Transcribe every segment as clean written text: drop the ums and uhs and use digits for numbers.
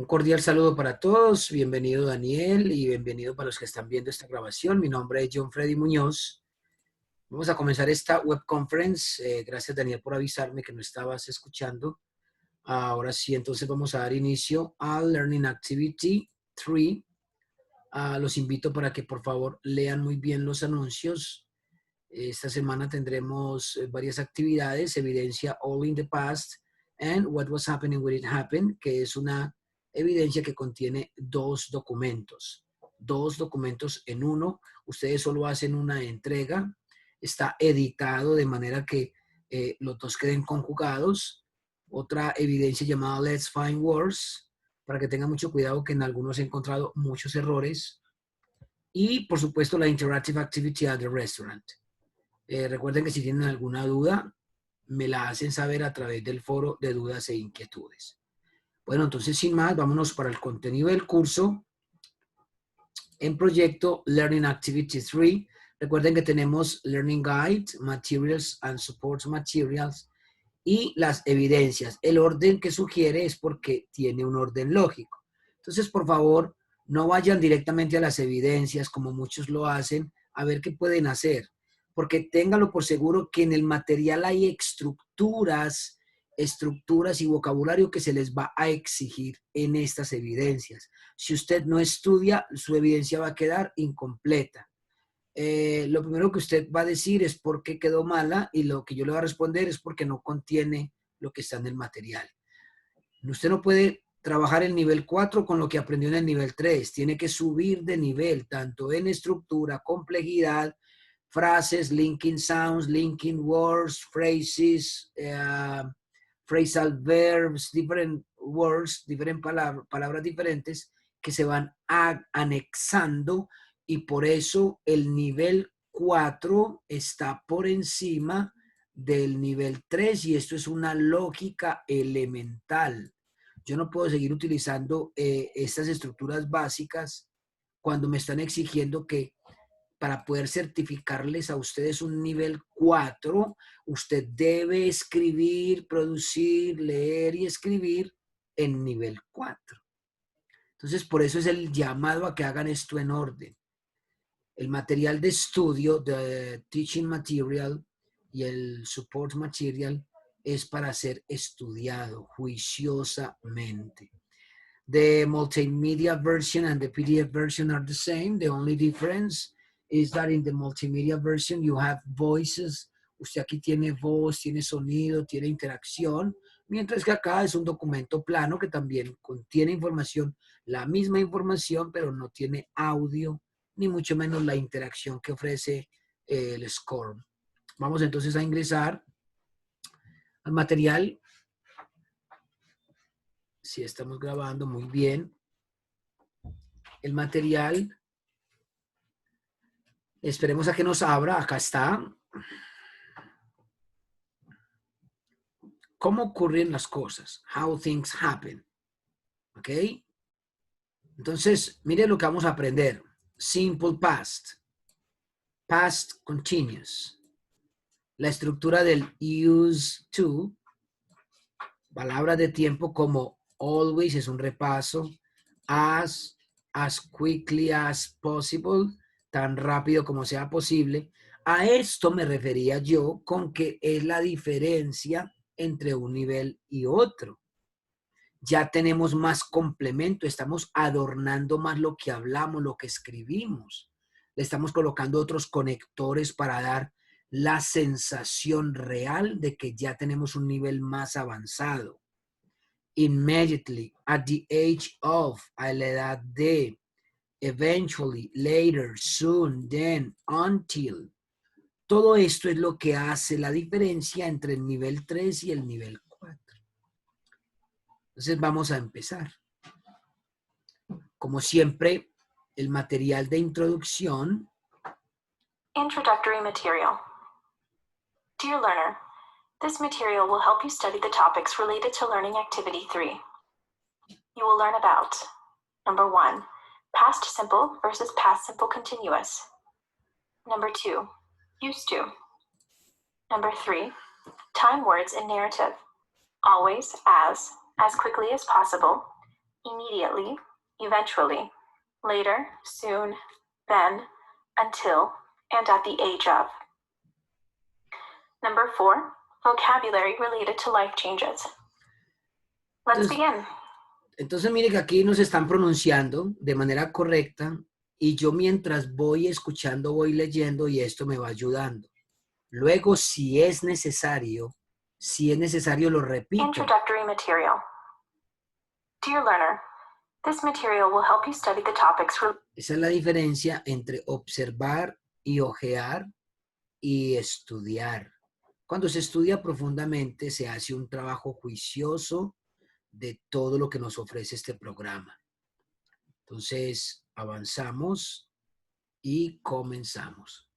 Un cordial saludo para todos. Bienvenido Daniel y bienvenido para los que están viendo esta grabación. Mi nombre es John Freddy Muñoz. Vamos a comenzar esta web conference. Gracias Daniel por avisarme que no estabas escuchando. Ahora sí, entonces vamos a dar inicio al Learning Activity 3. Los invito para que por favor lean muy bien los anuncios. Esta semana tendremos varias actividades, evidencia all in the past and what was happening when it happened, que es una evidencia que contiene dos documentos en uno. Ustedes solo hacen una entrega, está editado de manera que los dos queden conjugados. Otra evidencia llamada Let's Find Words, para que tengan mucho cuidado que en algunos he encontrado muchos errores. Y por supuesto la Interactive Activity at the Restaurant. Recuerden que si tienen alguna duda, me la hacen saber a través del foro de dudas e inquietudes. Bueno, entonces sin más, vámonos para el contenido del curso. En proyecto Learning Activity 3, recuerden que tenemos Learning Guide, Materials and Support Materials y las evidencias. El orden que sugiere es porque tiene un orden lógico. Entonces, por favor, no vayan directamente a las evidencias como muchos lo hacen, a ver qué pueden hacer. Porque téngalo por seguro que en el material hay estructuras y vocabulario que se les va a exigir en estas evidencias. Si usted no estudia, su evidencia va a quedar incompleta. Lo primero que usted va a decir es por qué quedó mala y lo que yo le voy a responder es porque no contiene lo que está en el material. Usted no puede trabajar el nivel 4 con lo que aprendió en el nivel 3. Tiene que subir de nivel, tanto en estructura, complejidad, frases, linking sounds, linking words, phrases, phrasal verbs, different words, diferentes palabras diferentes que se van anexando y por eso el nivel 4 está por encima del nivel 3 y esto es una lógica elemental. Yo no puedo seguir utilizando estas estructuras básicas cuando me están exigiendo que para poder certificarles a ustedes un nivel 4, usted debe escribir, producir, leer y escribir en nivel 4. Entonces, por eso es el llamado a que hagan esto en orden. El material de estudio, de teaching material y el support material es para ser estudiado juiciosamente. The multimedia version and the PDF version are the same. The only difference is that in the multimedia version you have voices. Usted aquí tiene voz, tiene sonido, tiene interacción, mientras que acá es un documento plano que también contiene información, la misma información, pero no tiene audio, ni mucho menos la interacción que ofrece el SCORM. Vamos entonces a ingresar al material. Si estamos grabando, muy bien. El material, esperemos a que nos abra, acá está. ¿Cómo ocurren las cosas? How things happen. ¿Ok? Entonces, mire lo que vamos a aprender. Simple past. Past continuous. La estructura del use to. Palabras de tiempo como always es un repaso. As quickly as possible. Tan rápido como sea posible. A esto me refería yo con que es la diferencia entre un nivel y otro. Ya tenemos más complemento, estamos adornando más lo que hablamos, lo que escribimos. Le estamos colocando otros conectores para dar la sensación real de que ya tenemos un nivel más avanzado. Immediately, at the age of, a la edad de, eventually, later, soon, then, until. Todo esto es lo que hace la diferencia entre el nivel 3 y el nivel 4. Entonces vamos a empezar. Como siempre, el material de introducción. Introductory material. Dear learner, this material will help you study the topics related to Learning Activity 3. You will learn about, number 1, past simple versus past simple continuous. Number 2, used to. Number 3, time words in narrative. Always, as quickly as possible, immediately, eventually, later, soon, then, until, and at the age of. Number 4, vocabulary related to life changes. Let's begin. Entonces, mire que aquí nos están pronunciando de manera correcta y yo mientras voy escuchando, voy leyendo y esto me va ayudando. Luego, si es necesario, lo repito. Introductory material. Dear learner, this material will help you study the topics. Esa es la diferencia entre observar y ojear y estudiar. Cuando se estudia profundamente, se hace un trabajo juicioso de todo lo que nos ofrece este programa. Entonces, avanzamos y comenzamos.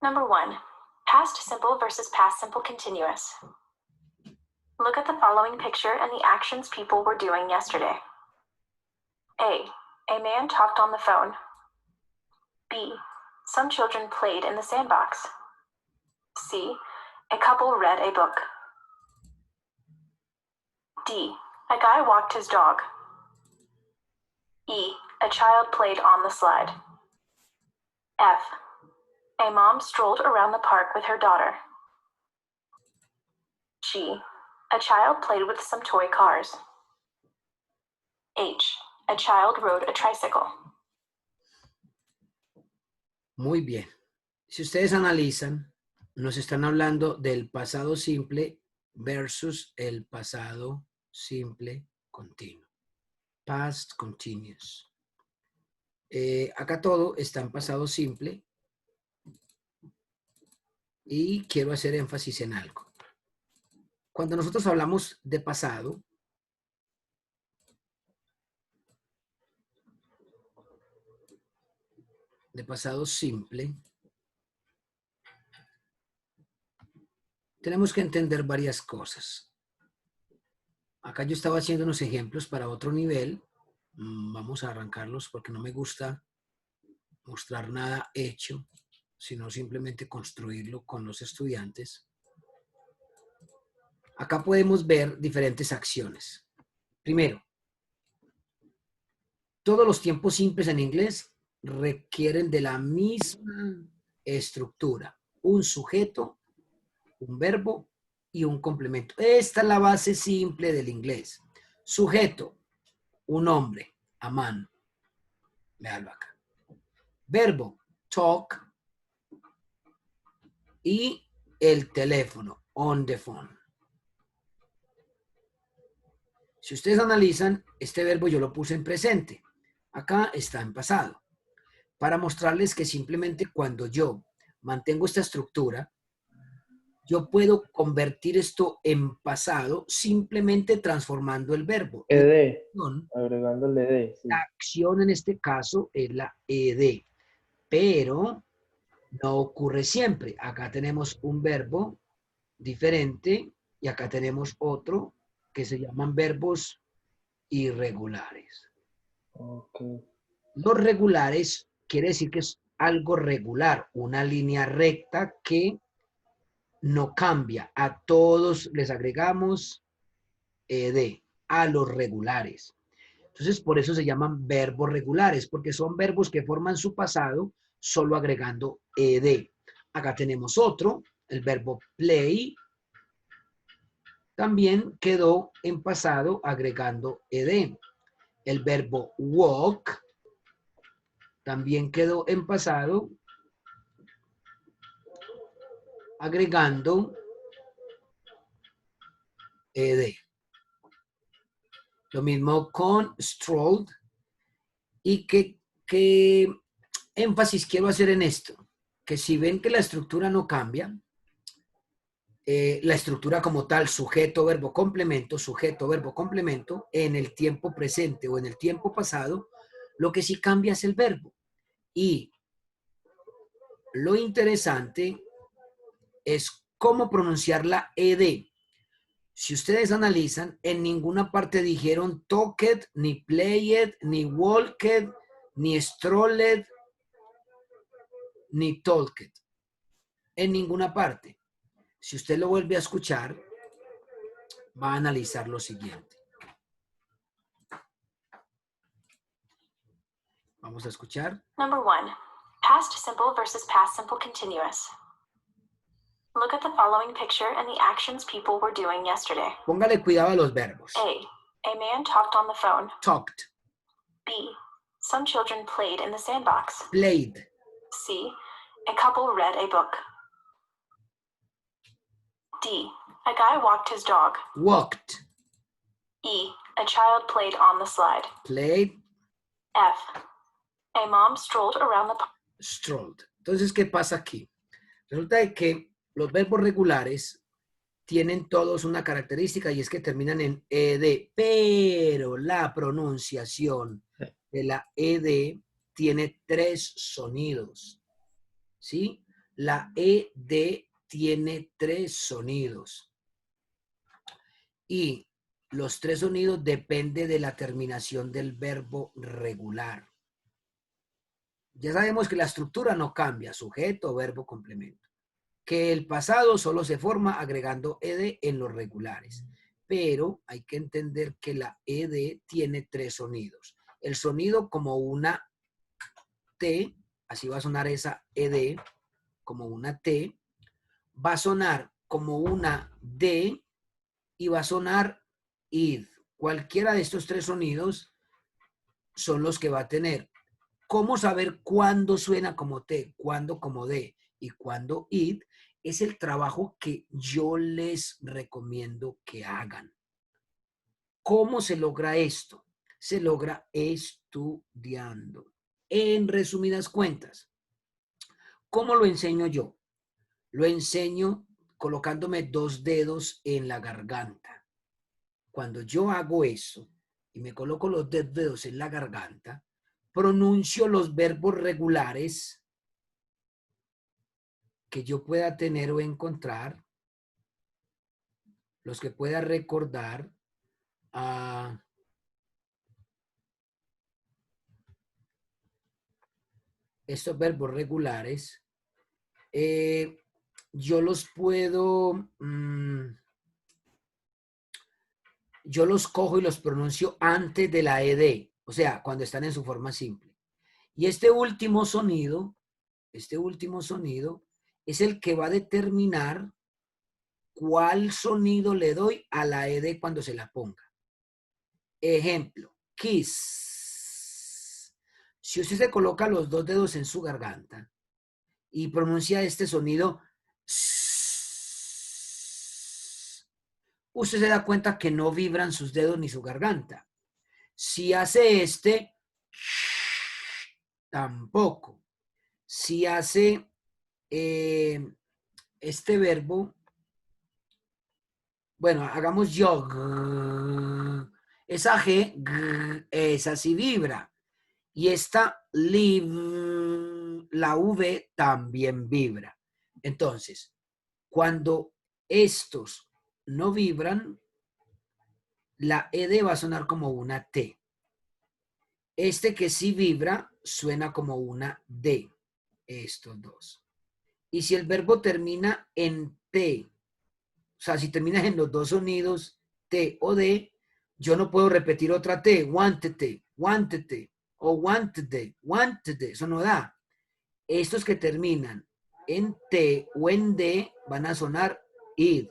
Number 1, past simple versus past simple continuous. Look at the following picture and the actions people were doing yesterday. A man talked on the phone. B, some children played in the sandbox. C, a couple read a book. D, a guy walked his dog. E, a child played on the slide. F, a mom strolled around the park with her daughter. G, a child played with some toy cars. H, a child rode a tricycle. Muy bien. Si ustedes analizan, nos están hablando del pasado simple versus el pasado simple continuo. Past continuous. Acá todo está en pasado simple y quiero hacer énfasis en algo. Cuando nosotros hablamos de pasado, simple, tenemos que entender varias cosas. Acá yo estaba haciendo unos ejemplos para otro nivel. Vamos a arrancarlos porque no me gusta mostrar nada hecho, sino simplemente construirlo con los estudiantes. Acá podemos ver diferentes acciones. Primero, todos los tiempos simples en inglés requieren de la misma estructura. Un sujeto, un verbo y un complemento. Esta es la base simple del inglés. Sujeto, un hombre, a man. Véalo acá. Verbo, talk. Y el teléfono, on the phone. Si ustedes analizan, este verbo yo lo puse en presente. Acá está en pasado. Para mostrarles que simplemente cuando yo mantengo esta estructura, yo puedo convertir esto en pasado simplemente transformando el verbo. ED, agregándole ED. Sí. La acción en este caso es la ED, pero no ocurre siempre. Acá tenemos un verbo diferente y acá tenemos otro que se llaman verbos irregulares. Okay. Los regulares quiere decir que es algo regular, una línea recta que no cambia. A todos les agregamos ed, a los regulares. Entonces, por eso se llaman verbos regulares, porque son verbos que forman su pasado solo agregando ed. Acá tenemos otro, el verbo play, también quedó en pasado agregando ed. El verbo walk también quedó en pasado agregando ed. Lo mismo con strolled. ¿Y qué énfasis quiero hacer en esto? Que si ven que la estructura no cambia, la estructura como tal, sujeto, verbo, complemento, en el tiempo presente o en el tiempo pasado, lo que sí cambia es el verbo. Y lo interesante es cómo pronunciar la ed. Si ustedes analizan, en ninguna parte dijeron talked, ni played, ni walked, ni strolled, ni talked. En ninguna parte. Si usted lo vuelve a escuchar, va a analizar lo siguiente. Vamos a escuchar. Number 1. Past simple versus past simple continuous. Look at the following picture and the actions people were doing yesterday. Póngale cuidado a los verbos. A man talked on the phone. Talked, B. Some children played in the sandbox. played, C. A couple read a book. D. A guy walked his dog. walked, E. A child played on the slide. played, F. A mom strolled around the park. strolled. Entonces, ¿qué pasa aquí? Resulta de que los verbos regulares tienen todos una característica y es que terminan en ed, pero la pronunciación de la ed tiene 3 sonidos, ¿sí? La ed tiene 3 sonidos y los 3 sonidos dependen de la terminación del verbo regular. Ya sabemos que la estructura no cambia, sujeto, verbo, complemento. Que el pasado solo se forma agregando ed en los regulares. Pero hay que entender que la ed tiene 3 sonidos. El sonido como una T, así va a sonar esa ed, como una T, va a sonar como una D y va a sonar id. Cualquiera de estos 3 sonidos son los que va a tener. ¿Cómo saber cuándo suena como T, cuándo como D y cuándo id? Es el trabajo que yo les recomiendo que hagan. ¿Cómo se logra esto? Se logra estudiando. En resumidas cuentas, ¿cómo lo enseño yo? Lo enseño colocándome 2 dedos en la garganta. Cuando yo hago eso y me coloco los 2 dedos en la garganta, pronuncio los verbos regulares que yo pueda tener o encontrar, los que pueda recordar, estos verbos regulares, yo los puedo, yo los cojo y los pronuncio antes de la ed, o sea, cuando están en su forma simple. Y este último sonido es el que va a determinar cuál sonido le doy a la ed cuando se la ponga. Ejemplo, kiss. Si usted se coloca los 2 dedos en su garganta y pronuncia este sonido, usted se da cuenta que no vibran sus dedos ni su garganta. Si hace este, tampoco. Si hace este verbo, bueno, hagamos yo. Esa G, esa sí vibra. Y esta live, la V también vibra. Entonces, cuando estos no vibran, la ed va a sonar como una T. Este que sí vibra suena como una D. Estos dos. Y si el verbo termina en T, o sea, si terminas en los 2 sonidos T o D, yo no puedo repetir otra T, wanted, o wanted, eso no da. Estos que terminan en T o en D van a sonar id.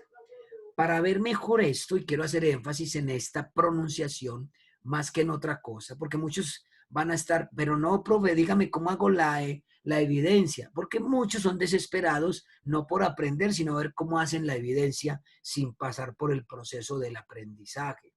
Para ver mejor esto, y quiero hacer énfasis en esta pronunciación más que en otra cosa, porque muchos van a estar, pero no, profe, dígame cómo hago la evidencia, porque muchos son desesperados, no por aprender, sino ver cómo hacen la evidencia sin pasar por el proceso del aprendizaje.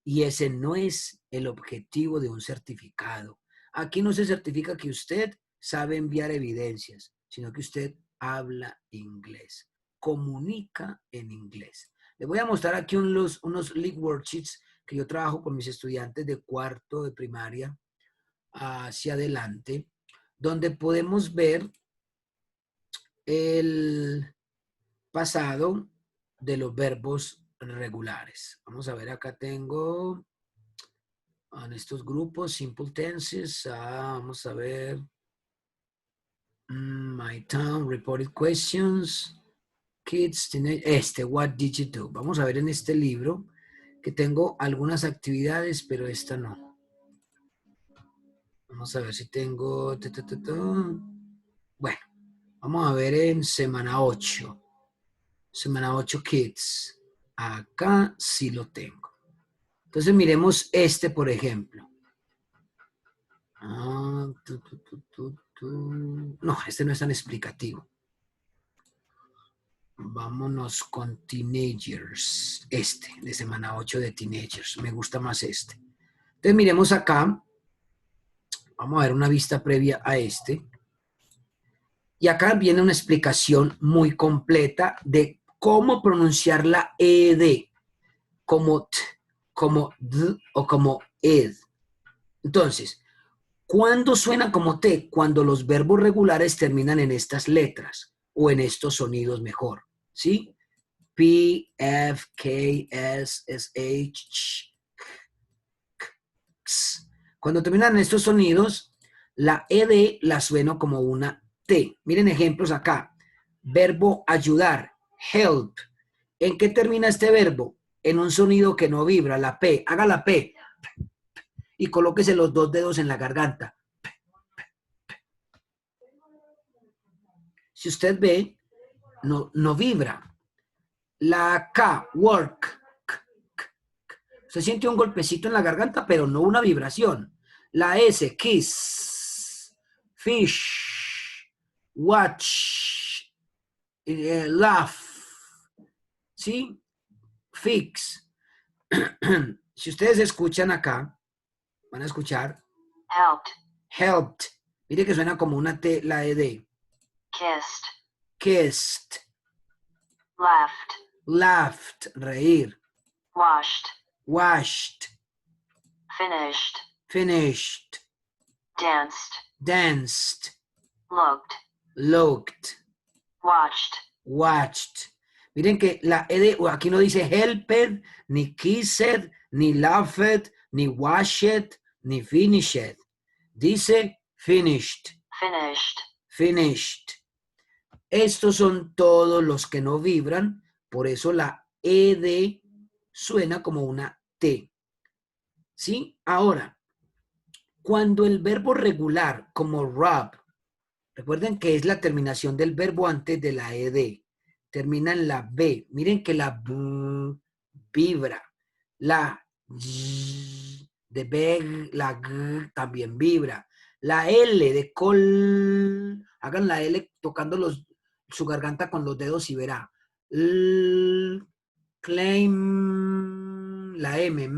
Y ese no es el objetivo de un certificado. Aquí no se certifica que usted sabe enviar evidencias, sino que usted habla inglés, comunica en inglés. Les voy a mostrar aquí unos League Worksheets que yo trabajo con mis estudiantes de 4º de primaria hacia adelante, donde podemos ver el pasado de los verbos regulares. Vamos a ver, acá tengo en estos grupos, simple tenses, vamos a ver, my town, reported questions, kids, what did you do? Vamos a ver en este libro que tengo algunas actividades, pero esta no. Vamos a ver si tengo... Bueno, vamos a ver en semana 8. Semana 8 Kids. Acá sí lo tengo. Entonces miremos este, por ejemplo. No, este no es tan explicativo. Vámonos con Teenagers. Este, de semana 8 de Teenagers. Me gusta más este. Entonces miremos acá. Vamos a ver una vista previa a este. Y acá viene una explicación muy completa de cómo pronunciar la ED. Como T, como D o como ED. Entonces, ¿cuándo suena como T? Cuando los verbos regulares terminan en estas letras o en estos sonidos mejor. ¿Sí? P, F, K, S, S, H, Ch, X. Cuando terminan en estos sonidos, la ED la sueno como una T. Miren ejemplos acá. Verbo ayudar, help. ¿En qué termina este verbo? En un sonido que no vibra, la P. Haga la P. Y colóquese los 2 dedos en la garganta. Si usted ve, no vibra. La K, work. Se siente un golpecito en la garganta, pero no una vibración. La S, kiss. Fish. Watch. Laugh. ¿Sí? Fix. Si ustedes escuchan acá, van a escuchar helped, helped. Mire que suena como una T, la ED. kissed, Kissed. laughed, Laughed, reír. washed, Washed. finished, Finished. danced, Danced. looked, Looked. watched, Watched. Miren que la ED, aquí no dice helped, ni kissed, ni laughed, ni washed, ni finished. Dice finished. finished, Finished. Estos son todos los que no vibran, por eso la ED suena como una T. ¿Sí? Ahora, cuando el verbo regular, como rub, recuerden que es la terminación del verbo antes de la ED, termina en la B. Miren que la B vibra. La G de beg, la G también vibra. La L de col, hagan la L tocando su garganta con los dedos y verá. Claim, la M,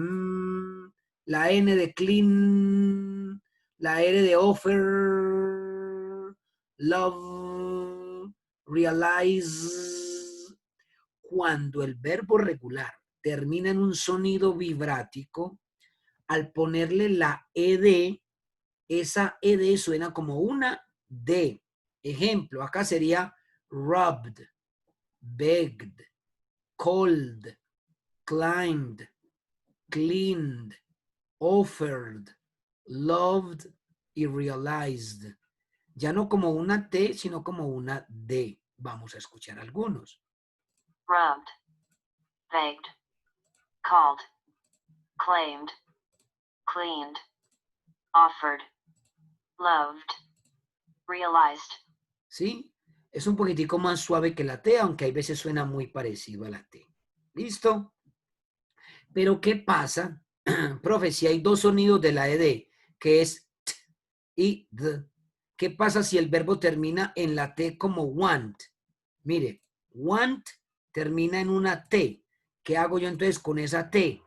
la N de clean, la R de offer, love, realize. Cuando el verbo regular termina en un sonido vibrático, al ponerle la ED, esa ED suena como una D. Ejemplo, acá sería rubbed, begged, called, climbed, cleaned, offered, loved y realized. Ya no como una T, sino como una D. Vamos a escuchar algunos. rubbed, begged, called, claimed, cleaned, offered, loved, realized. ¿Sí? Es un poquitico más suave que la T, aunque hay veces suena muy parecido a la T. ¿Listo? Pero ¿qué pasa? Profe, si hay dos sonidos de la ED, que es T y D, ¿qué pasa si el verbo termina en la T como want? Mire, want termina en una T. ¿Qué hago yo entonces con esa T?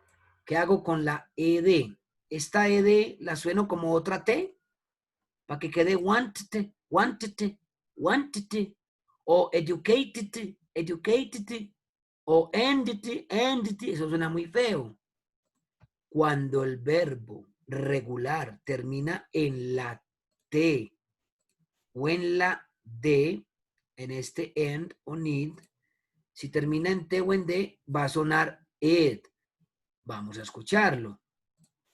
¿Qué hago con la ED? ¿Esta ED la sueno como otra T? Para que quede wanted, wanted, wanted, o educated, educated, o ended, ended. Eso suena muy feo. Cuando el verbo regular termina en la T o en la D, en este end o need, si termina en T o en D, va a sonar ed. Vamos a escucharlo.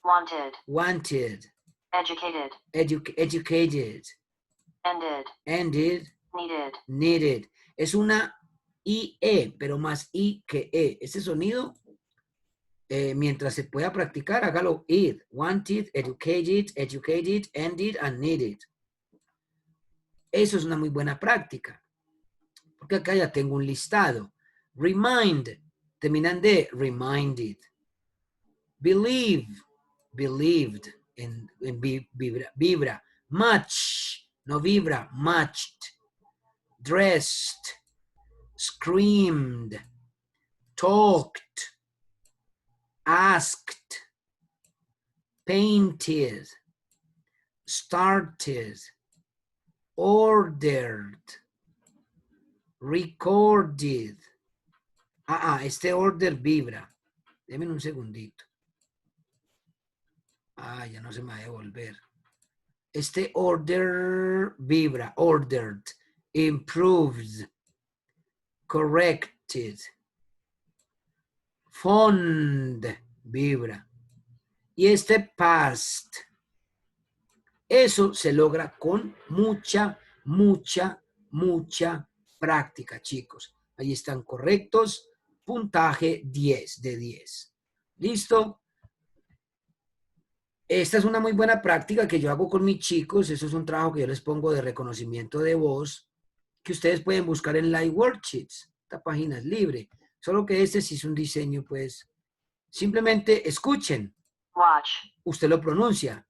Wanted, Wanted, educated, educated, ended, ended, needed, needed. Es una IE, pero más I que E. Este sonido mientras se pueda practicar, hágalo it, wanted, educated, ended, and needed. Eso es una muy buena práctica. Porque acá ya tengo un listado. Remind, terminan de reminded. Believe, believed, en vibra. Much, no vibra, matched. Dressed, screamed, talked, asked, painted, started, ordered, recorded. Este order vibra. Denme un segundito. Ya no se me va a devolver. Este order vibra. Ordered, improved, corrected, fond vibra. Y este past. Eso se logra con mucha práctica, chicos. Ahí están correctos. Puntaje 10 de 10. ¿Listo? Esta es una muy buena práctica que yo hago con mis chicos. Eso es un trabajo que yo les pongo de reconocimiento de voz, que ustedes pueden buscar en Live Worksheets. Esta página es libre. Solo que este sí es un diseño, pues, simplemente escuchen. Watch. Usted lo pronuncia.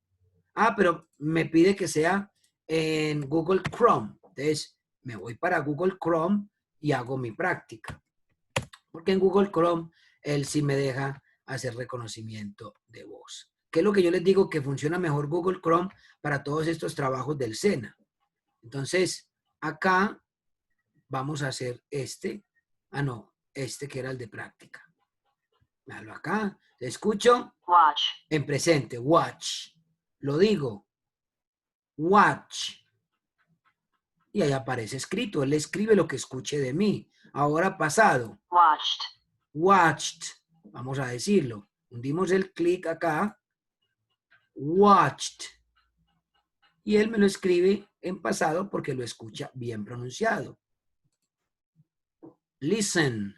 Pero me pide que sea en Google Chrome. Entonces, me voy para Google Chrome y hago mi práctica. Porque en Google Chrome, él sí me deja hacer reconocimiento de voz. ¿Qué es lo que yo les digo? Que funciona mejor Google Chrome para todos estos trabajos del SENA. Entonces, acá vamos a hacer este. Este que era el de práctica. Véalo acá. Te escucho. Watch. En presente, watch. Lo digo. Watch. Y ahí aparece escrito. Él escribe lo que escuche de mí. Ahora pasado. Watched. Watched. Vamos a decirlo. Hundimos el clic acá. Watched. Y él me lo escribe en pasado porque lo escucha bien pronunciado. Listen.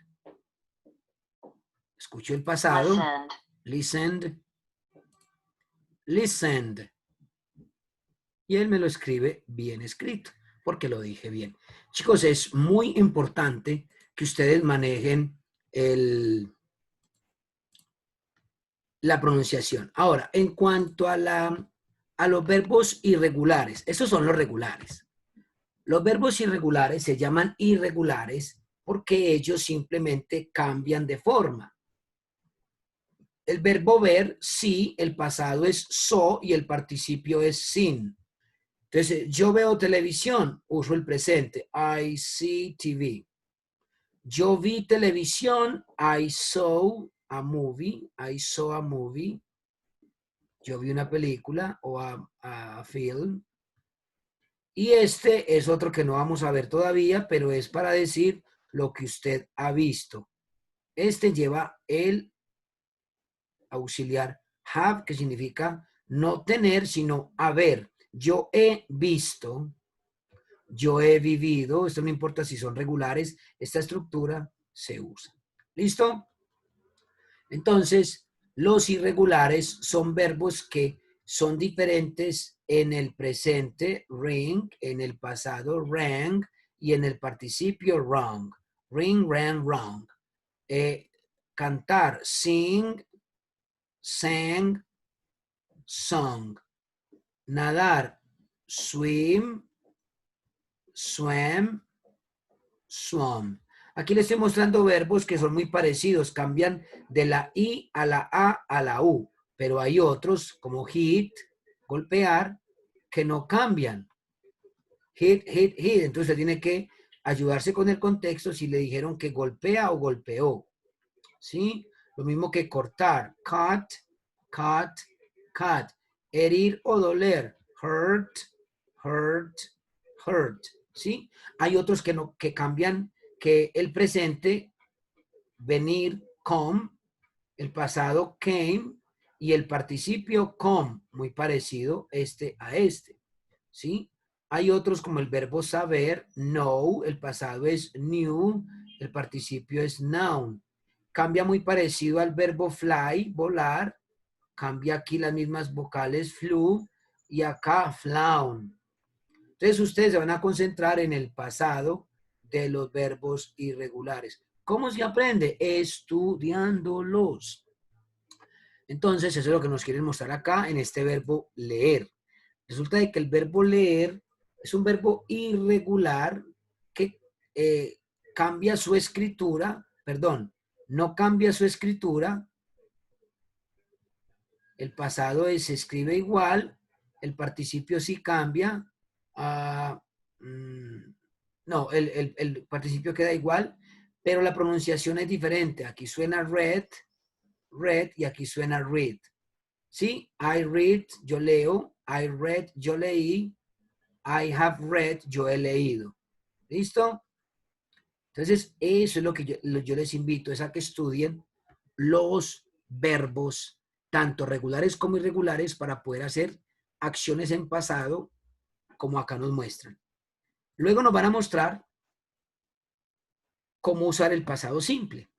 Escucho el pasado. Listened. Listened. Y él me lo escribe bien escrito porque lo dije bien. Chicos, es muy importante que ustedes manejen la pronunciación. Ahora, en cuanto a los verbos irregulares, esos son los regulares. Los verbos irregulares se llaman irregulares porque ellos simplemente cambian de forma. El verbo ver, sí, el pasado es so y el participio es sin. Entonces, yo veo televisión, uso el presente, I see TV. Yo vi televisión, I saw a movie, Yo vi una película o a film. Y este es otro que no vamos a ver todavía, pero es para decir lo que usted ha visto. Este lleva el auxiliar have, que significa no tener, sino haber. Yo he visto, yo he vivido, esto no importa si son regulares, esta estructura se usa. ¿Listo? Entonces, los irregulares son verbos que son diferentes en el presente, ring, en el pasado, rang, y en el participio, rung. Ring, rang, rung. Cantar, sing, sang, sung. Nadar, swim, swam, swum. Aquí les estoy mostrando verbos que son muy parecidos, cambian de la I a la A a la U, pero hay otros como hit, golpear, que no cambian. Hit, hit, hit. Entonces tiene que ayudarse con el contexto si le dijeron que golpea o golpeó. ¿Sí? Lo mismo que cortar, cut, cut, cut. Herir o doler, hurt, hurt, hurt. ¿Sí? Hay otros que cambian, que el presente, venir, come, el pasado, came, y el participio, come, muy parecido este a este. ¿Sí? Hay otros como el verbo saber, know, el pasado es knew, el participio es noun. cambia muy parecido al verbo fly, volar. Cambia aquí las mismas vocales, flew, y acá, flown. Entonces ustedes se van a concentrar en el pasado de los verbos irregulares. ¿Cómo se aprende? Estudiándolos. Entonces, eso es lo que nos quieren mostrar acá en este verbo leer. Resulta de que el verbo leer es un verbo irregular que cambia su escritura, perdón, no cambia su escritura. El pasado se escribe igual, el participio sí cambia. No, el participio queda igual, pero la pronunciación es diferente. Aquí suena read, y aquí suena read. ¿Sí? I read, yo leo. I read, yo leí. I have read, yo he leído. ¿Listo? Entonces, eso es lo que yo les invito, es a que estudien los verbos, tanto regulares como irregulares, para poder hacer acciones en pasado, como acá nos muestran. Luego nos van a mostrar cómo usar el pasado simple.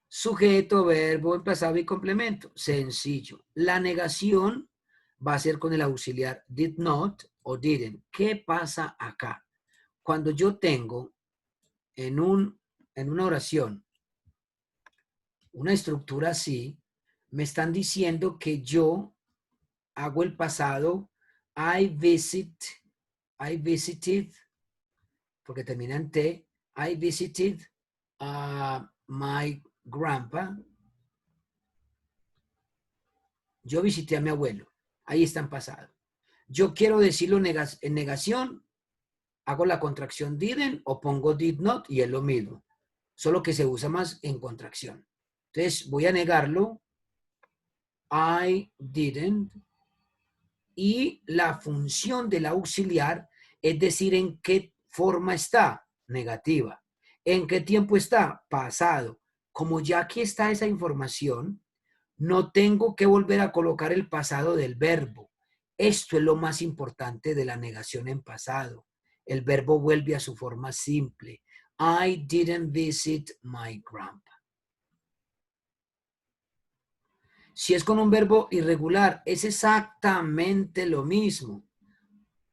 Sujeto, verbo, emplazado y complemento. Sencillo. La negación va a ser con el auxiliar did not o didn't. ¿Qué pasa acá? Cuando yo tengo en una oración una estructura así, me están diciendo que yo hago el pasado I visited, porque termina en T, I visited my grandpa. Yo visité a mi abuelo. Ahí está en pasado. Yo quiero decirlo en negación, hago la contracción didn't o pongo did not y es lo mismo. Solo que se usa más en contracción. Entonces voy a negarlo. I didn't. Y la función del auxiliar es decir en qué forma está, negativa. ¿En qué tiempo está? Pasado. Como ya aquí está esa información, no tengo que volver a colocar el pasado del verbo. Esto es lo más importante de la negación en pasado. El verbo vuelve a su forma simple. I didn't visit my grandpa. Si es con un verbo irregular, es exactamente lo mismo.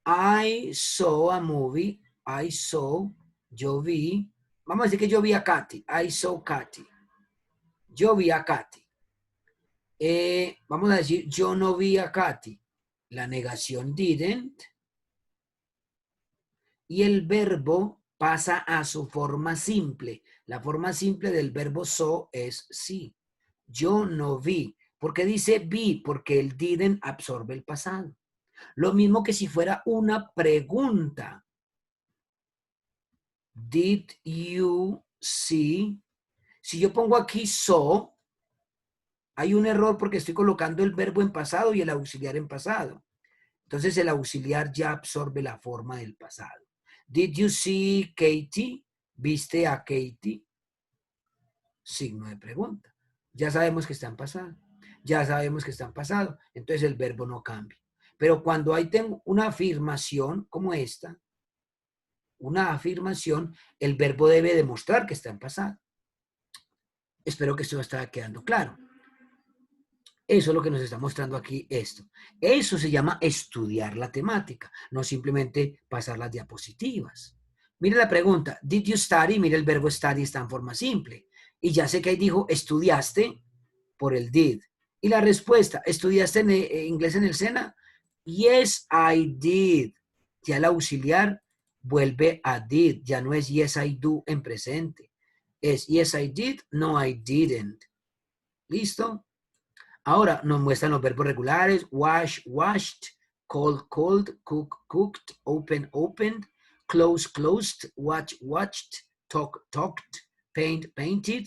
I saw a movie. I saw, yo vi. Vamos a decir que yo vi a Katy. I saw Katy. Yo vi a Katy. Vamos a decir, yo no vi a Katy. La negación didn't. Y el verbo pasa a su forma simple. La forma simple del verbo saw es sí. Yo no vi. ¿Por qué dice vi? Porque el didn't absorbe el pasado. Lo mismo que si fuera una pregunta. Did you see? Si yo pongo aquí saw, hay un error porque estoy colocando el verbo en pasado y el auxiliar en pasado. Entonces el auxiliar ya absorbe la forma del pasado. Did you see Katie? ¿Viste a Katie? Signo de pregunta. Ya sabemos que está en pasado. Ya sabemos que está en pasado. Entonces el verbo no cambia. Pero cuando hay tengo una afirmación como esta, una afirmación, el verbo debe demostrar que está en pasado. Espero que esto esté quedando claro. Eso es lo que nos está mostrando aquí esto. Eso se llama estudiar la temática, no simplemente pasar las diapositivas. Mire la pregunta, did you study? Mire el verbo study está en forma simple. Y ya sé que ahí dijo, estudiaste por el did. Y la respuesta, ¿estudiaste en inglés en el SENA? Yes, I did. Ya el auxiliar vuelve a did, ya no es yes, I do en presente. Es yes, I did, no, I didn't. ¿Listo? Ahora nos muestran los verbos regulares, wash, washed, cold, cold, cook, cooked, open, opened, close, closed, watch, watched, talk, talked, paint, painted.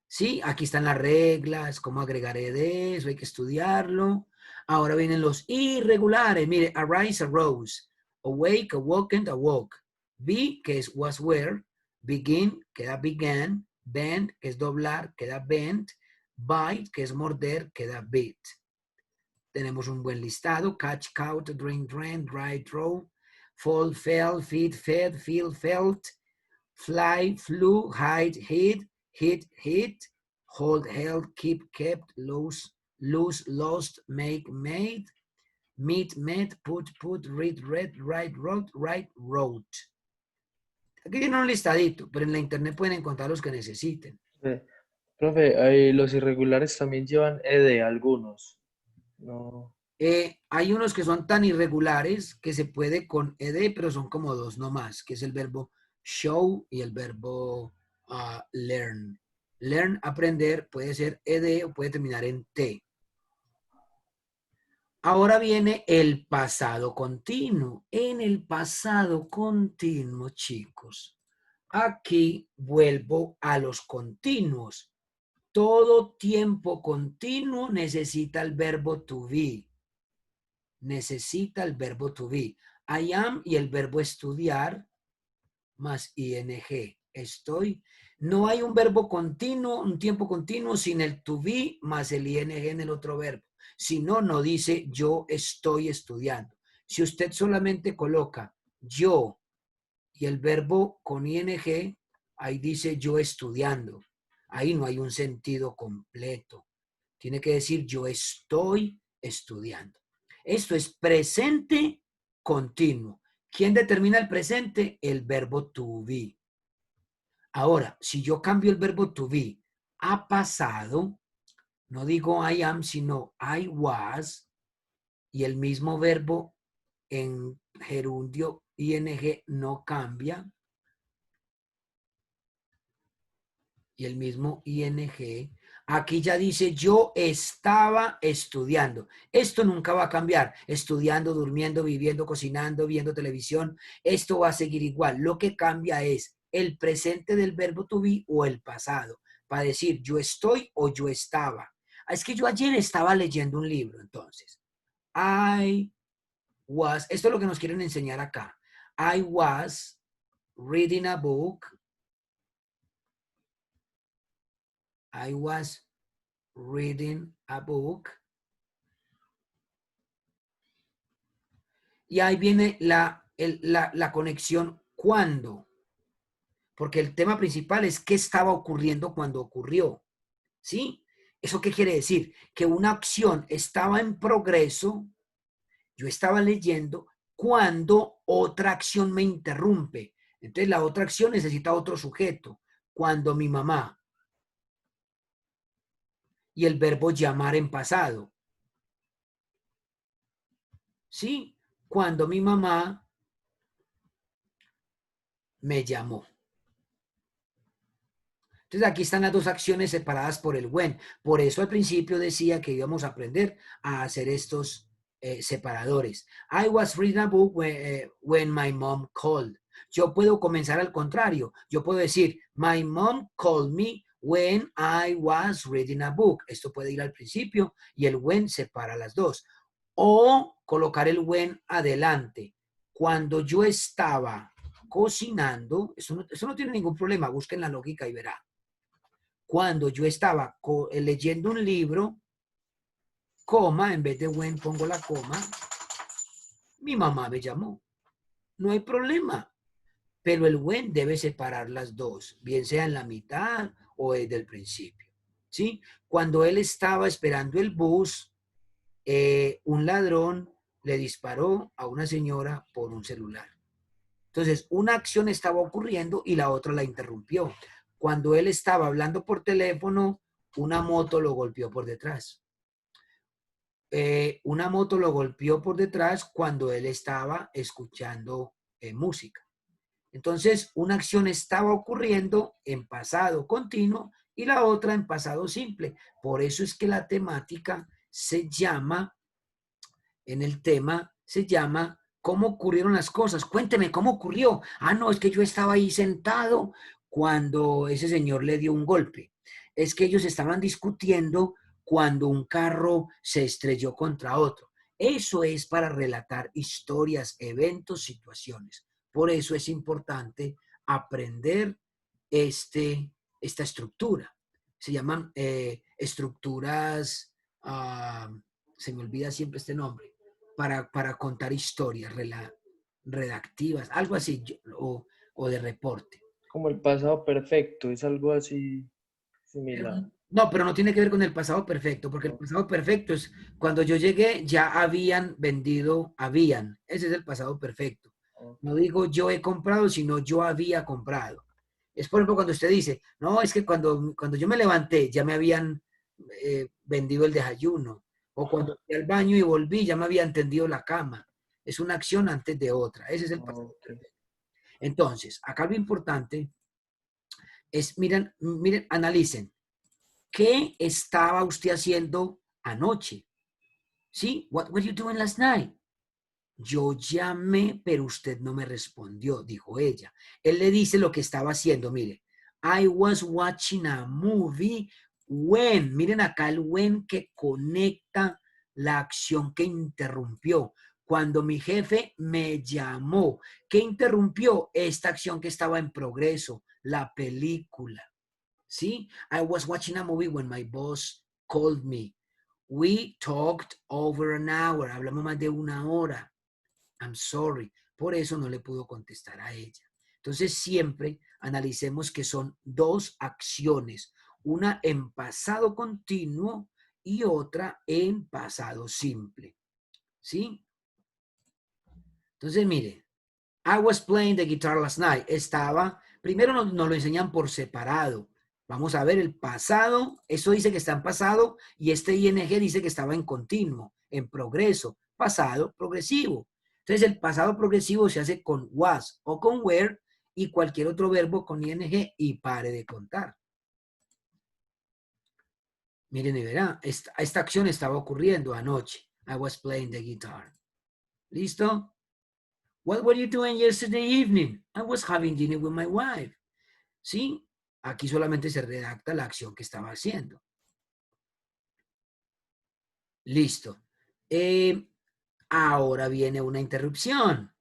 Sí, aquí están las reglas, cómo agregaré de eso, hay que estudiarlo. Ahora vienen los irregulares, mire, arise, arose, awake, awoken, awoke, be, que es was, were, begin, queda began, bend, que es doblar, queda bent, bite, que es morder, queda bit. Tenemos un buen listado, catch, caught, drink, drank, dry, draw, fall, fell, feed, fed, feel, felt, fly, flew, hide, hid, hit, hold, held, keep, kept, lose, lost, make, made, meet, met, put, read, read, write, wrote. Aquí tiene un listadito, pero en la internet pueden encontrar los que necesiten. Profe, los irregulares también llevan ed algunos. No. Hay unos que son tan irregulares que se puede con ed, pero son como dos nomás, que es el verbo show y el verbo learn. Learn, aprender, puede ser ed o puede terminar en t. Ahora viene el pasado continuo. En el pasado continuo, chicos, aquí vuelvo a los continuos. Todo tiempo continuo necesita el verbo to be. Necesita el verbo to be. I am y el verbo estudiar más ing. Estoy. No hay un verbo continuo, un tiempo continuo sin el to be más el ing en el otro verbo. Si no, no dice yo estoy estudiando. Si usted solamente coloca yo y el verbo con ing, ahí dice yo estudiando. Ahí no hay un sentido completo. Tiene que decir yo estoy estudiando. Esto es presente continuo. ¿Quién determina el presente? El verbo to be. Ahora, si yo cambio el verbo to be a pasado, no digo I am, sino I was, y el mismo verbo en gerundio ing no cambia, y el mismo ing, aquí ya dice yo estaba estudiando. Esto nunca va a cambiar. Estudiando, durmiendo, viviendo, cocinando, viendo televisión. Esto va a seguir igual. Lo que cambia es el presente del verbo to be o el pasado. Para decir yo estoy o yo estaba. Es que yo ayer estaba leyendo un libro, entonces. I was, esto es lo que nos quieren enseñar acá. I was reading a book. I was reading a book. Y ahí viene la conexión cuándo. Porque el tema principal es qué estaba ocurriendo cuando ocurrió. ¿Sí? ¿Eso qué quiere decir? Que una acción estaba en progreso, yo estaba leyendo, cuando otra acción me interrumpe. Entonces la otra acción necesita otro sujeto. Cuando mi mamá. Y el verbo llamar en pasado. ¿Sí? Cuando mi mamá me llamó. Entonces aquí están las dos acciones separadas por el when. Por eso al principio decía que íbamos a aprender a hacer estos separadores. I was reading a book when my mom called. Yo puedo comenzar al contrario. Yo puedo decir, my mom called me when I was reading a book. Esto puede ir al principio y el when separa las dos. O colocar el when adelante. Cuando yo estaba cocinando, eso no tiene ningún problema. Busquen la lógica y verá. Cuando yo estaba leyendo un libro, coma, en vez de when pongo la coma, mi mamá me llamó. No hay problema. Pero el when debe separar las dos, bien sea en la mitad o desde el principio. ¿Sí? Cuando él estaba esperando el bus, un ladrón le disparó a una señora por un celular. Entonces, una acción estaba ocurriendo y la otra la interrumpió. Cuando él estaba hablando por teléfono, una moto lo golpeó por detrás. Una moto lo golpeó por detrás cuando él estaba escuchando música. Entonces, una acción estaba ocurriendo en pasado continuo y la otra en pasado simple. Por eso es que la temática se llama, en el tema, se llama ¿cómo ocurrieron las cosas? Cuénteme, ¿cómo ocurrió? Ah, no, es que yo estaba ahí sentado cuando ese señor le dio un golpe. Es que ellos estaban discutiendo cuando un carro se estrelló contra otro. Eso es para relatar historias, eventos, situaciones. Por eso es importante aprender esta estructura. Se llaman estructuras, se me olvida siempre este nombre, para contar historias redactivas, algo así, o de reporte. como el pasado perfecto, es algo así similar. No, pero no tiene que ver con el pasado perfecto, porque el ¿No? pasado perfecto es cuando yo llegué, ya habían vendido, habían. Ese es el pasado perfecto. Ok. No digo yo he comprado, sino yo había comprado. Es por ejemplo cuando usted dice, no, es que cuando yo me levanté, ya me habían vendido el desayuno. O cuando fui al baño y volví, ya me habían tendido la cama. Es una acción antes de otra. Ese es el pasado Ok. perfecto. Entonces, acá lo importante es, miren, analicen. ¿Qué estaba usted haciendo anoche? ¿Sí? What were you doing last night? Yo llamé, pero usted no me respondió, dijo ella. Él le dice lo que estaba haciendo, mire. I was watching a movie when. Miren acá el when que conecta la acción que interrumpió. Cuando mi jefe me llamó, ¿qué interrumpió? Esta acción que estaba en progreso, la película. ¿Sí? I was watching a movie when my boss called me. We talked over an hour. Hablamos más de una hora. I'm sorry. Por eso no le pudo contestar a ella. Entonces siempre analicemos que son dos acciones. Una en pasado continuo y otra en pasado simple. ¿Sí? Entonces mire, I was playing the guitar last night. Primero nos lo enseñan por separado. Vamos a ver el pasado. Eso dice que está en pasado y este ing dice que estaba en continuo, en progreso, pasado progresivo. Entonces el pasado progresivo se hace con was o con were y cualquier otro verbo con ing y pare de contar. Miren y verán, esta acción estaba ocurriendo anoche. I was playing the guitar. ¿Listo? What were you doing yesterday evening? I was having dinner with my wife. ¿Sí? Aquí solamente se redacta la acción que estaba haciendo. Listo. Ahora viene una interrupción.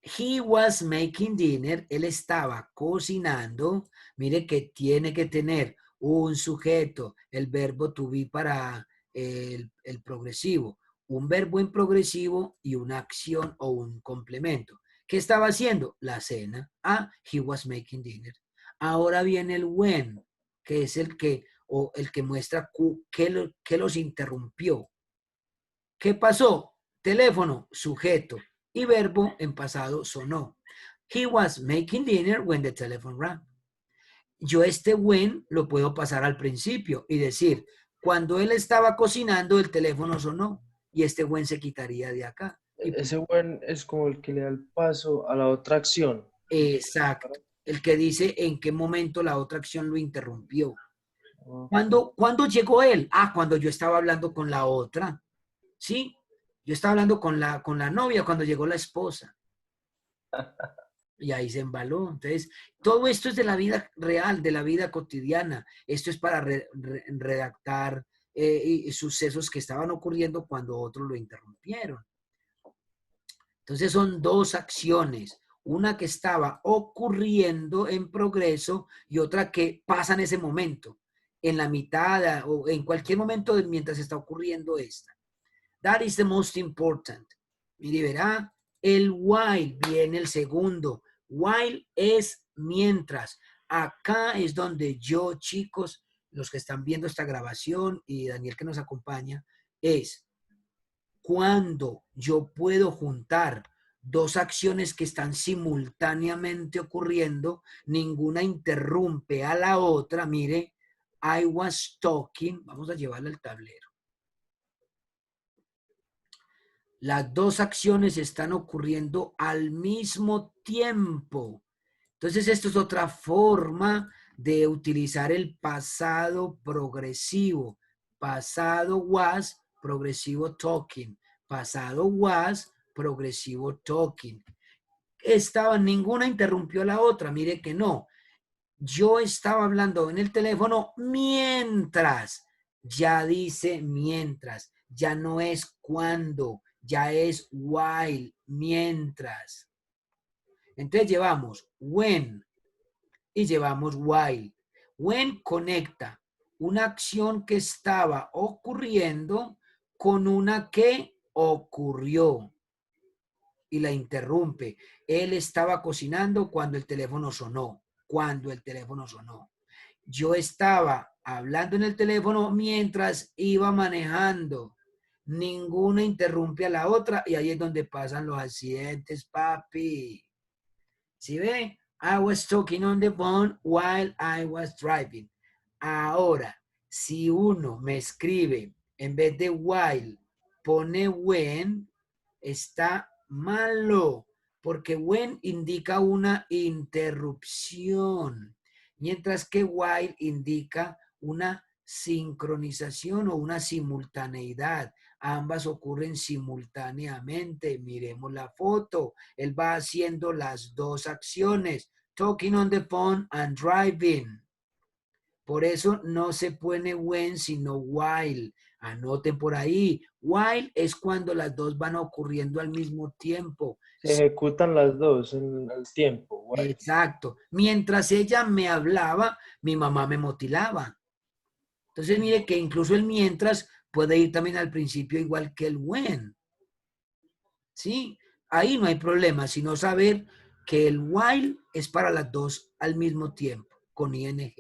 He was making dinner. Él estaba cocinando. Mire que tiene que tener un sujeto, el verbo to be para el progresivo, un verbo en progresivo y una acción o un complemento. ¿Qué estaba haciendo? La cena. Ah, he was making dinner. Ahora viene el when, que es el que muestra qué los interrumpió. ¿Qué pasó? Teléfono, sujeto y verbo en pasado sonó. He was making dinner when the telephone rang. Yo este when lo puedo pasar al principio y decir, cuando él estaba cocinando, el teléfono sonó y este when se quitaría de acá. Ese buen es como el que le da el paso a la otra acción. Exacto. El que dice en qué momento la otra acción lo interrumpió. Ok. ¿Cuándo llegó él? Ah, cuando yo estaba hablando con la otra. ¿Sí? Yo estaba hablando con la novia cuando llegó la esposa. Y ahí se embaló. Entonces, todo esto es de la vida real, de la vida cotidiana. Esto es para redactar sucesos que estaban ocurriendo cuando otros lo interrumpieron. Entonces, son dos acciones. Una que estaba ocurriendo en progreso y otra que pasa en ese momento, en la mitad o en cualquier momento mientras está ocurriendo esta. That is the most important. Mire, verá, el while viene el segundo. While es mientras. Acá es donde yo, chicos, los que están viendo esta grabación y Daniel que nos acompaña, es cuando yo puedo juntar dos acciones que están simultáneamente ocurriendo, ninguna interrumpe a la otra. Mire, I was talking, vamos a llevarla al tablero. Las dos acciones están ocurriendo al mismo tiempo. Entonces, esto es otra forma de utilizar el pasado progresivo. Pasado was, progresivo talking. Pasado was, progresivo talking. Ninguna interrumpió a la otra. Mire que no. Yo estaba hablando en el teléfono mientras. Ya dice mientras. Ya no es cuando. Ya es while. Mientras. Entonces llevamos when y llevamos while. When conecta una acción que estaba ocurriendo con una que ocurrió y la interrumpe. Él estaba cocinando cuando el teléfono sonó. cuando el teléfono sonó. Yo estaba hablando en el teléfono mientras iba manejando. Ninguna interrumpe a la otra y ahí es donde pasan los accidentes, papi. ¿Sí ve? I was talking on the phone while I was driving. Ahora, si uno me escribe en vez de while, pone when, está malo, porque when indica una interrupción, mientras que while indica una sincronización o una simultaneidad. Ambas ocurren simultáneamente. Miremos la foto. Él va haciendo las dos acciones. Talking on the phone and driving. Por eso no se pone when, sino while. Anoten por ahí. While es cuando las dos van ocurriendo al mismo tiempo. Se ejecutan las dos al tiempo. While. Exacto. Mientras ella me hablaba, mi mamá me motilaba. Entonces, mire que incluso el mientras puede ir también al principio igual que el when. ¿Sí? Ahí no hay problema, sino saber que el while es para las dos al mismo tiempo, con ing.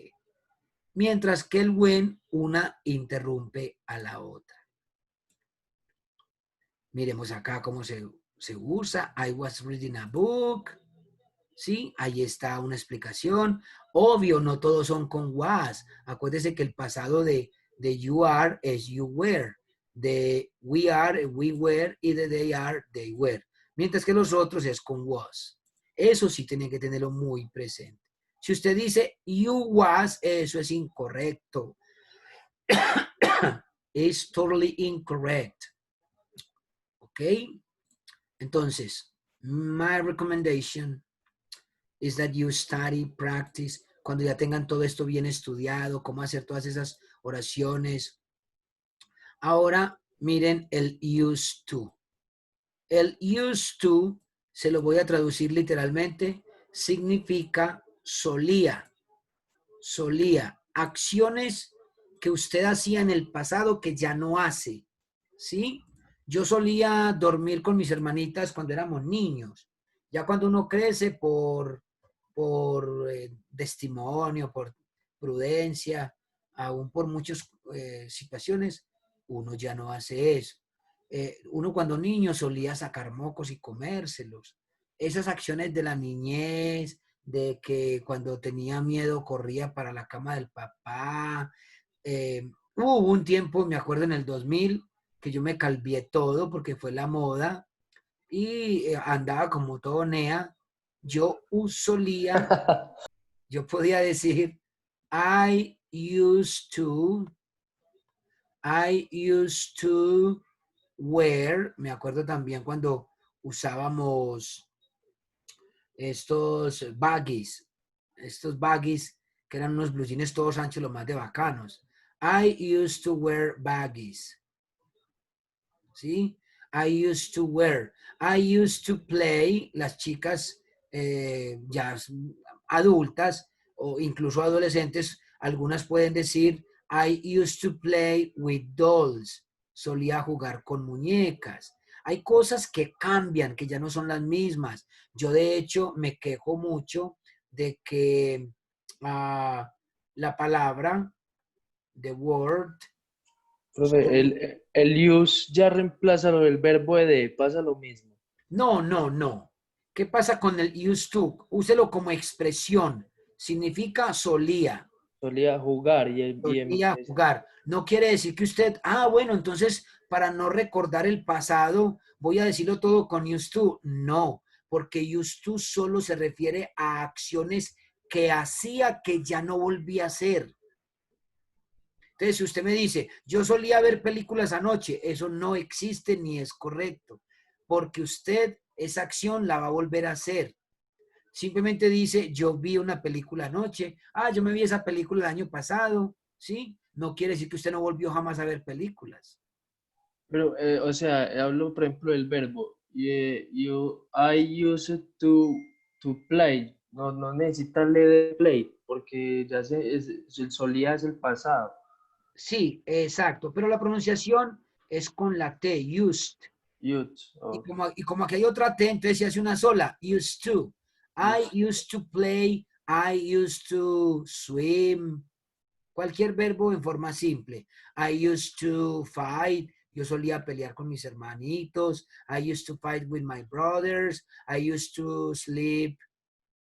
Mientras que el when, una interrumpe a la otra. Miremos acá cómo se usa. I was reading a book. ¿Sí? Ahí está una explicación. Obvio, no todos son con was. Acuérdese que el pasado de you are es you were. De we are, we were. Y de they are, they were. Mientras que los otros es con was. Eso sí tienen que tenerlo muy presente. Si usted dice you was, eso es incorrecto. It's totally incorrect. ¿Ok? Entonces, my recommendation is that you study, practice, cuando ya tengan todo esto bien estudiado, cómo hacer todas esas oraciones. Ahora, miren el used to. El used to, se lo voy a traducir literalmente, significa solía. Solía. Acciones que usted hacía en el pasado que ya no hace. ¿Sí? Yo solía dormir con mis hermanitas cuando éramos niños. Ya cuando uno crece por testimonio, por prudencia, aún por muchas situaciones, uno ya no hace eso. Uno cuando niño solía sacar mocos y comérselos. Esas acciones de la niñez, de que cuando tenía miedo corría para la cama del papá. Hubo un tiempo, me acuerdo en el 2000, que yo me calvié todo porque fue la moda y andaba como todo nea. Yo solía, yo podía decir, I used to wear, me acuerdo también cuando usábamos estos baggies que eran unos blue jeans todos anchos, los más de bacanos. I used to wear baggies. ¿Sí? I used to wear. I used to play, las chicas ya adultas o incluso adolescentes, algunas pueden decir, I used to play with dolls. Solía jugar con muñecas. Hay cosas que cambian, que ya no son las mismas. Yo de hecho me quejo mucho de que la palabra, the word, Profe, el use ya reemplaza lo del verbo de, pasa lo mismo. No. ¿Qué pasa con el used to? Úselo como expresión. Significa solía. Solía jugar Solía jugar. No quiere decir que usted, bueno, entonces para no recordar el pasado, voy a decirlo todo con used to. No, porque used to solo se refiere a acciones que hacía que ya no volvía a hacer. Entonces, si usted me dice, yo solía ver películas anoche, eso no existe ni es correcto, porque usted esa acción la va a volver a hacer. Simplemente dice, yo vi una película anoche, yo me vi esa película el año pasado, ¿sí? No quiere decir que usted no volvió jamás a ver películas. Pero, o sea, hablo, por ejemplo, del verbo. I used to play. No necesita leer de play, porque ya el solía es el pasado. Sí, exacto, pero la pronunciación es con la T, used. Okay. Y como aquí hay otra T, entonces se hace una sola, used to. I used to play I used to swim. Cualquier verbo en forma simple. I used to fight. Yo solía pelear con mis hermanitos. I used to fight with my brothers. I used to sleep.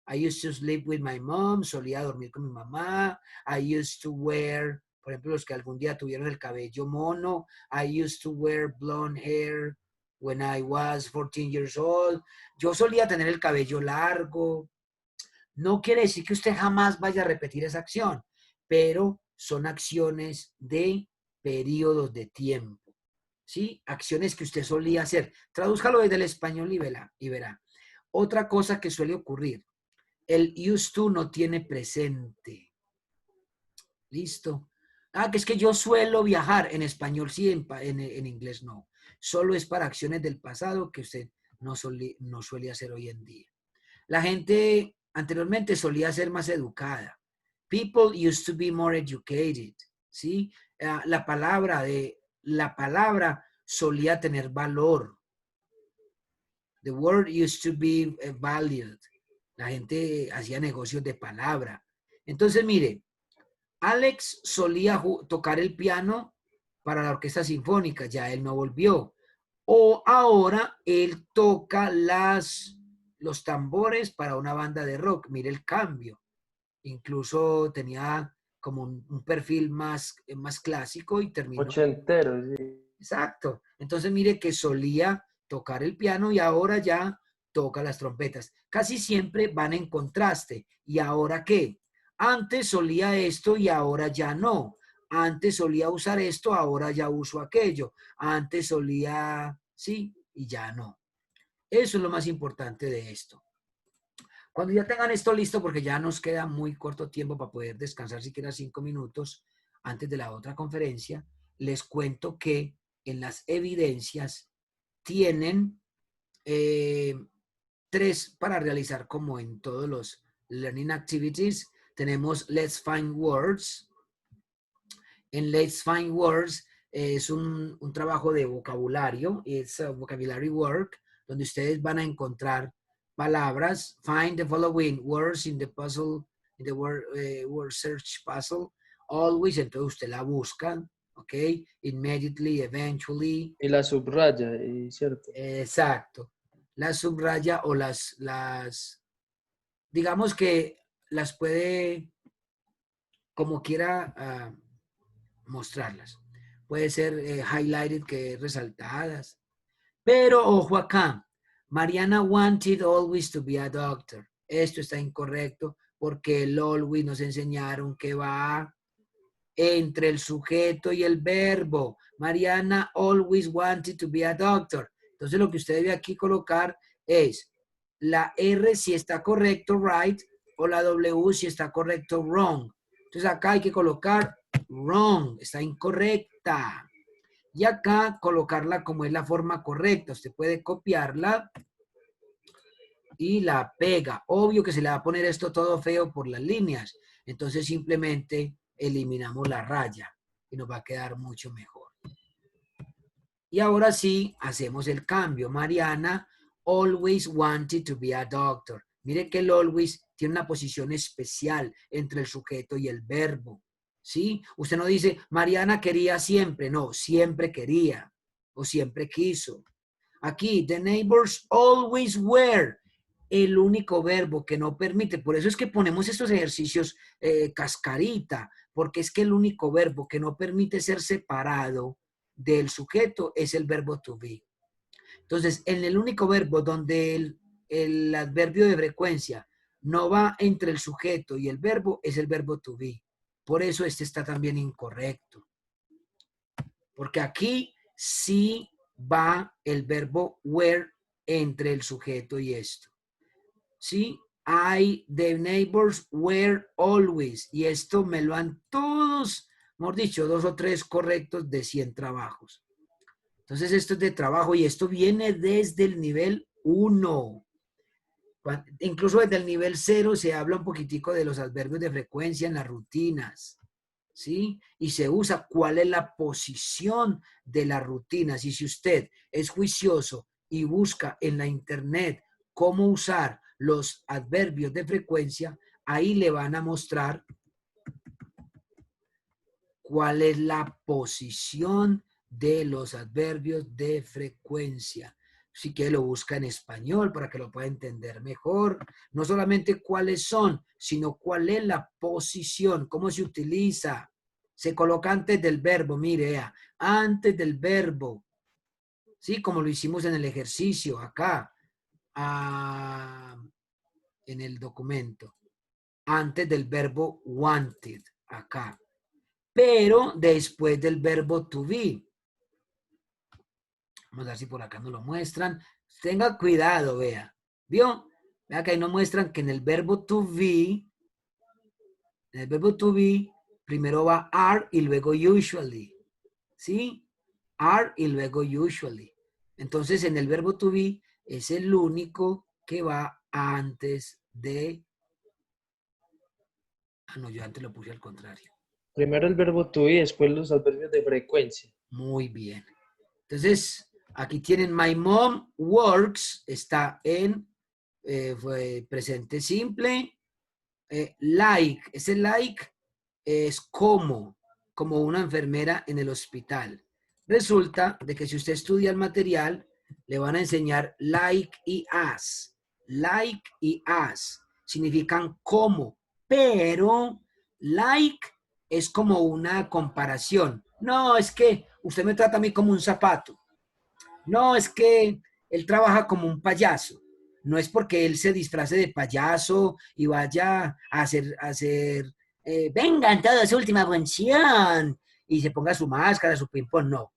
I used to sleep with my mom. Solía dormir con mi mamá. I used to wear, por ejemplo, los que algún día tuvieron el cabello mono. I used to wear blonde hair when I was 14 years old. Yo solía tener el cabello largo. No quiere decir que usted jamás vaya a repetir esa acción, pero son acciones de periodos de tiempo, ¿sí? Acciones que usted solía hacer. Tradúzcalo desde el español y verá. Otra cosa que suele ocurrir, el used to no tiene presente. ¿Listo? Ah, que es que yo suelo viajar. En español sí, en inglés no. Solo es para acciones del pasado que usted no suele hacer hoy en día. La gente anteriormente solía ser más educada. People used to be more educated. ¿Sí? La palabra solía tener valor. The word used to be valued. La gente hacía negocios de palabra. Entonces, mire, Alex solía tocar el piano para la orquesta sinfónica, ya él no volvió. O ahora él toca los tambores para una banda de rock. Mire el cambio. Incluso tenía como un perfil más clásico y terminó. Ochentero, sí. Exacto. Entonces mire que solía tocar el piano y ahora ya toca las trompetas. Casi siempre van en contraste. ¿Y ahora qué? Antes solía esto y ahora ya no. Antes solía usar esto, ahora ya uso aquello. Antes solía, sí, y ya no. Eso es lo más importante de esto. Cuando ya tengan esto listo, porque ya nos queda muy corto tiempo para poder descansar siquiera 5 minutos antes de la otra conferencia, les cuento que en las evidencias tienen 3 para realizar como en todos los learning activities. Tenemos Let's Find Words. En Let's Find Words es un trabajo de vocabulario, es a vocabulary work, donde ustedes van a encontrar palabras. Find the following words in the puzzle, in the word search puzzle. Always, entonces usted la busca, ¿ok? Immediately, eventually. Y la subraya, ¿cierto? Exacto. La subraya o digamos que las puede, como quiera, mostrarlas. Puede ser highlighted, que es resaltadas. Pero ojo acá. Mariana wanted always to be a doctor. Esto está incorrecto porque el always nos enseñaron que va entre el sujeto y el verbo. Mariana always wanted to be a doctor. Entonces lo que usted debe aquí colocar es la R si está correcto, right, o la W si está correcto, wrong. Entonces acá hay que colocar wrong, está incorrecta. Y acá colocarla como es la forma correcta. Usted puede copiarla y la pega. Obvio que se le va a poner esto todo feo por las líneas. Entonces simplemente eliminamos la raya y nos va a quedar mucho mejor. Y ahora sí, hacemos el cambio. Mariana always wanted to be a doctor. Mire que el always tiene una posición especial entre el sujeto y el verbo. ¿Sí? Usted no dice, Mariana quería siempre. No, siempre quería o siempre quiso. Aquí, the neighbors always were. El único verbo que no permite. Por eso es que ponemos estos ejercicios cascarita, porque es que el único verbo que no permite ser separado del sujeto es el verbo to be. Entonces, en el único verbo donde el adverbio de frecuencia no va entre el sujeto y el verbo es el verbo to be. Por eso este está también incorrecto. Porque aquí sí va el verbo were entre el sujeto y esto. ¿Sí? The neighbors were always. Y esto me lo han todos, hemos dicho, 2 o 3 correctos de 100 trabajos. Entonces esto es de trabajo y esto viene desde el nivel 1. Incluso desde el nivel 0 se habla un poquitico de los adverbios de frecuencia en las rutinas. ¿Sí? Y se usa cuál es la posición de las rutinas. Y si usted es juicioso y busca en la internet cómo usar los adverbios de frecuencia, ahí le van a mostrar cuál es la posición de los adverbios de frecuencia. Si quiere lo busca en español para que lo pueda entender mejor. No solamente cuáles son, sino cuál es la posición, cómo se utiliza. Se coloca antes del verbo, mire, vea, antes del verbo. Sí, como lo hicimos en el ejercicio acá, en el documento. Antes del verbo wanted, acá. Pero después del verbo to be. Vamos a ver si por acá nos lo muestran. Tenga cuidado, vea. ¿Vio? Vea que ahí nos muestran que en el verbo to be, primero va are y luego usually. ¿Sí? Are y luego usually. Entonces, en el verbo to be es el único que va antes de... Ah, no, yo antes lo puse al contrario. Primero el verbo to be y después los adverbios de frecuencia. Muy bien. Entonces, aquí tienen my mom works, está en presente simple. Like, ese like es como una enfermera en el hospital. Resulta de que si usted estudia el material, le van a enseñar like y as. Like y as significan como, pero like es como una comparación. No, es que usted me trata a mí como un zapato. No, es que él trabaja como un payaso. No es porque él se disfrace de payaso y vaya a hacer vengan todos, última función, y se ponga su máscara, su ping-pong, no.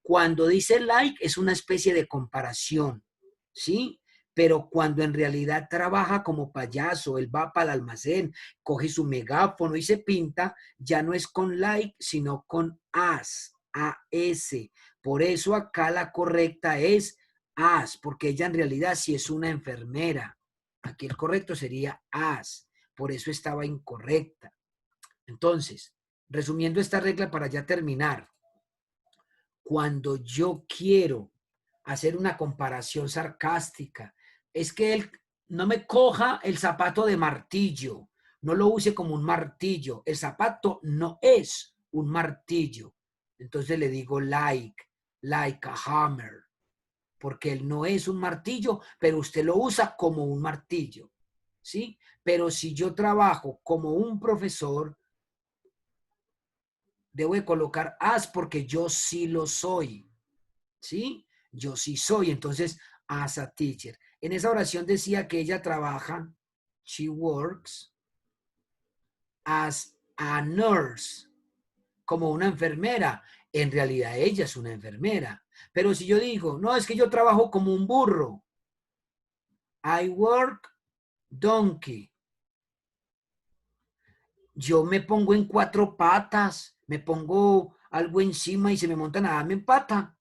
Cuando dice like es una especie de comparación, ¿sí? Pero cuando en realidad trabaja como payaso, él va para el almacén, coge su megáfono y se pinta, ya no es con like, sino con as, A-S. Por eso acá la correcta es as, porque ella en realidad sí es una enfermera. Aquí el correcto sería as, por eso estaba incorrecta. Entonces, resumiendo esta regla para ya terminar, cuando yo quiero hacer una comparación sarcástica, es que él no me coja el zapato de martillo, no lo use como un martillo, el zapato no es un martillo. Entonces le digo like a hammer, porque él no es un martillo, pero usted lo usa como un martillo, ¿sí? Pero si yo trabajo como un profesor, debo de colocar as porque yo sí lo soy, ¿sí? Yo sí soy, entonces, as a teacher. En esa oración decía que ella trabaja, she works, as a nurse, como una enfermera. En realidad ella es una enfermera. Pero si yo digo, no, es que yo trabajo como un burro. I work donkey. Yo me pongo en cuatro patas, me pongo algo encima y se me monta nada, me empata.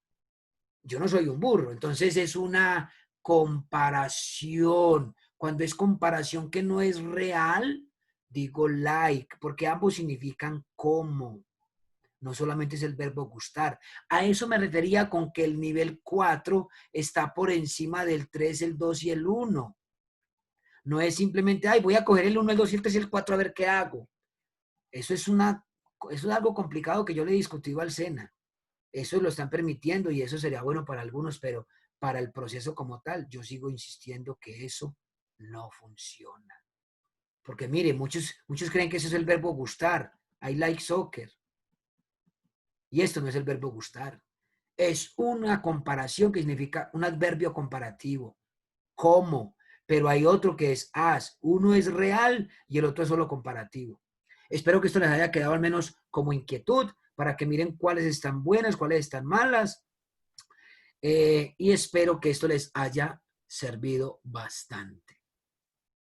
Yo no soy un burro. Entonces es una comparación. Cuando es comparación que no es real, digo like, porque ambos significan como. No solamente es el verbo gustar. A eso me refería con que el nivel 4 está por encima del 3, el 2 y el 1. No es simplemente, ay, voy a coger el 1, el 2 y el 3 y el 4 a ver qué hago. Eso es algo complicado que yo le he discutido al SENA. Eso lo están permitiendo y eso sería bueno para algunos, pero para el proceso como tal, yo sigo insistiendo que eso no funciona. Porque mire, muchos creen que ese es el verbo gustar. I like soccer. Y esto no es el verbo gustar. Es una comparación que significa un adverbio comparativo. ¿Cómo? Pero hay otro que es as. Uno es real y el otro es solo comparativo. Espero que esto les haya quedado al menos como inquietud para que miren cuáles están buenas, cuáles están malas. Y espero que esto les haya servido bastante.